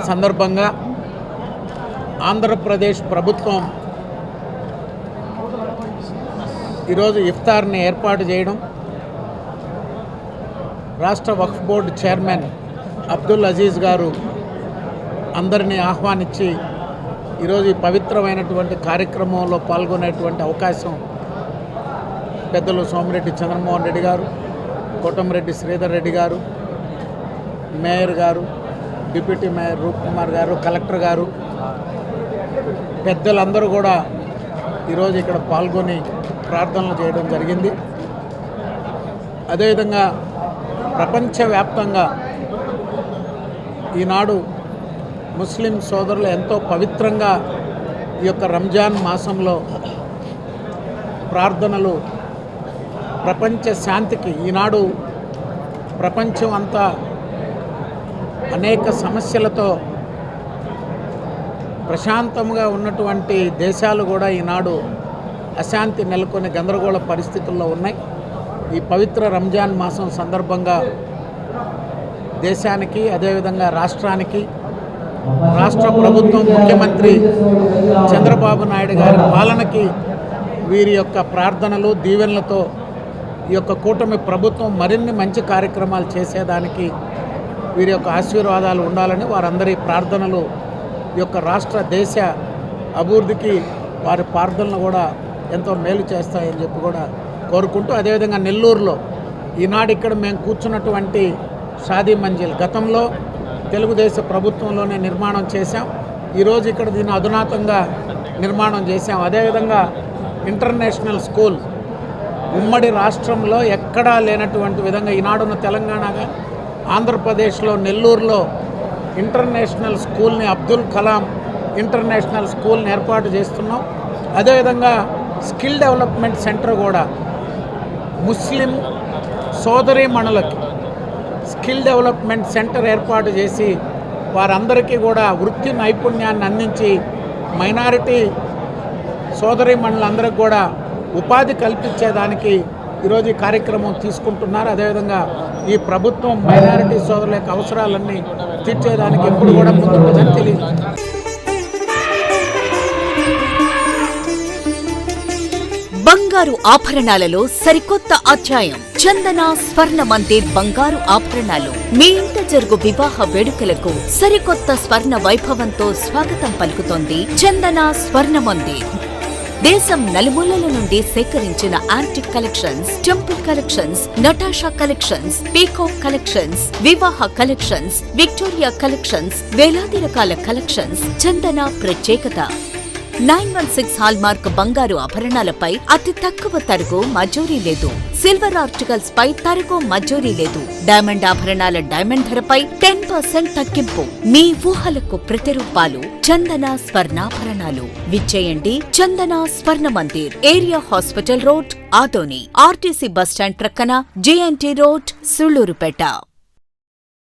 సందర్భంగా ఆంధ్రప్రదేశ్ ప్రభుత్వం ఈరోజు ఇఫ్తార్ని ఏర్పాటు చేయడం, రాష్ట్ర వక్ఫ్ బోర్డు చైర్మన్ అబ్దుల్ అజీజ్ గారు అందరినీ ఆహ్వానించి ఈరోజు ఈ పవిత్రమైనటువంటి కార్యక్రమంలో పాల్గొనేటువంటి అవకాశం పెద్దలు సోమిరెడ్డి చంద్రమోహన్ రెడ్డి గారు, కోటమిరెడ్డి శ్రీధర్ రెడ్డి గారు, మేయర్ గారు, డిప్యూటీ మేయర్ రూప్ కుమార్ గారు, కలెక్టర్ గారు, పెద్దలందరూ కూడా ఈరోజు ఇక్కడ పాల్గొని ప్రార్థనలు చేయడం జరిగింది. అదేవిధంగా ప్రపంచవ్యాప్తంగా ఈనాడు ముస్లిం సోదరులు ఎంతో పవిత్రంగా ఈ యొక్క రంజాన్ మాసంలో ప్రార్థనలు ప్రపంచ శాంతికి, ఈనాడు ప్రపంచం అంతా అనేక సమస్యలతో ప్రశాంతంగా ఉన్నటువంటి దేశాలు కూడా ఈనాడు అశాంతి నెలకొని గందరగోళ పరిస్థితుల్లో ఉన్నాయి. ఈ పవిత్ర రంజాన్ మాసం సందర్భంగా దేశానికి, అదేవిధంగా రాష్ట్రానికి, రాష్ట్ర ప్రభుత్వం ముఖ్యమంత్రి చంద్రబాబు నాయుడు గారి పాలనకి వీరి యొక్క ప్రార్థనలు, దీవెనలతో ఈ యొక్క కూటమి ప్రభుత్వం మరిన్ని మంచి కార్యక్రమాలు చేసేదానికి వీరి యొక్క ఆశీర్వాదాలు ఉండాలని వారందరి ప్రార్థనలు ఈ యొక్క రాష్ట్ర దేశ అభివృద్ధికి వారి ప్రార్థనలు కూడా ఎంతో మేలు చేస్తాయని చెప్పి కూడా కోరుకుంటూ, అదేవిధంగా నెల్లూరులో ఈనాడు ఇక్కడ మేము కూర్చున్నటువంటి షాదీ మంజిల్ గతంలో తెలుగుదేశం ప్రభుత్వంలోనే నిర్మాణం చేశాం. ఈరోజు ఇక్కడ దీన్ని అధునాతంగా నిర్మాణం చేశాం. అదేవిధంగా ఇంటర్నేషనల్ స్కూల్ ఉమ్మడి రాష్ట్రంలో ఎక్కడా లేనటువంటి విధంగా ఈనాడున్న తెలంగాణగా ఆంధ్రప్రదేశ్లో నెల్లూరులో ఇంటర్నేషనల్ స్కూల్ని, అబ్దుల్ కలాం ఇంటర్నేషనల్ స్కూల్ని ఏర్పాటు చేస్తున్నాం. అదేవిధంగా స్కిల్ డెవలప్మెంట్ సెంటర్ కూడా ముస్లిం సోదరీమణులకి స్కిల్ డెవలప్మెంట్ సెంటర్ ఏర్పాటు చేసి వారందరికీ కూడా వృత్తి నైపుణ్యాన్ని అందించి మైనారిటీ సోదరీమణులందరికీ కూడా ఉపాధి కల్పించేదానికి ఈరోజు ఈ కార్యక్రమం తీసుకుంటున్నారు. అదేవిధంగా ఈ ప్రభుత్వం మైనారిటీ సోదరుల యొక్క అవసరాలన్నీ తీర్చేదానికి ఎప్పుడు కూడా ముందుంటుందని తెలియదు. బంగారు ఆభరణాలలో సరికొత్త అధ్యాయం. చందన స్వర్ణ మందిర్ బంగారు ఆభరణాలు. మీ ఇంట జరుగు వివాహ వేడుకలకు సరికొత్త స్వర్ణ వైభవంతో స్వాగతం పలుకుతోంది చందన స్వర్ణ మందిర్. దేశం నలుమూలల నుండి సేకరించిన antique collections, temple collections, Natasha collections, peacock collections, వివాహ కలెక్షన్స్, విక్టోరియా కలెక్షన్స్, వేలాది రకాల కలెక్షన్స్. చందన ప్రత్యేకత 916 హాల్మార్క్ బంగారు ఆభరణాలపై అతి తక్కువ తరుగు మజూరీ లేదు. సిల్వర్ ఆర్టికల్స్ పై తరుగు మజూరీ లేదు. డైమండ్ ఆభరణాల డైమండ్ ధరపై 10% తగ్గింపు. మీ ఊహలకు ప్రతిరూపాలు చందన స్వర్ణాభరణాలు. విచ్చేయండి చందన స్వర్ణ Mandir, area hospital road, Adoni, RTC bus stand ప్రక్కన, జేఎన్టీ రోడ్, సుళ్లూరుపేట.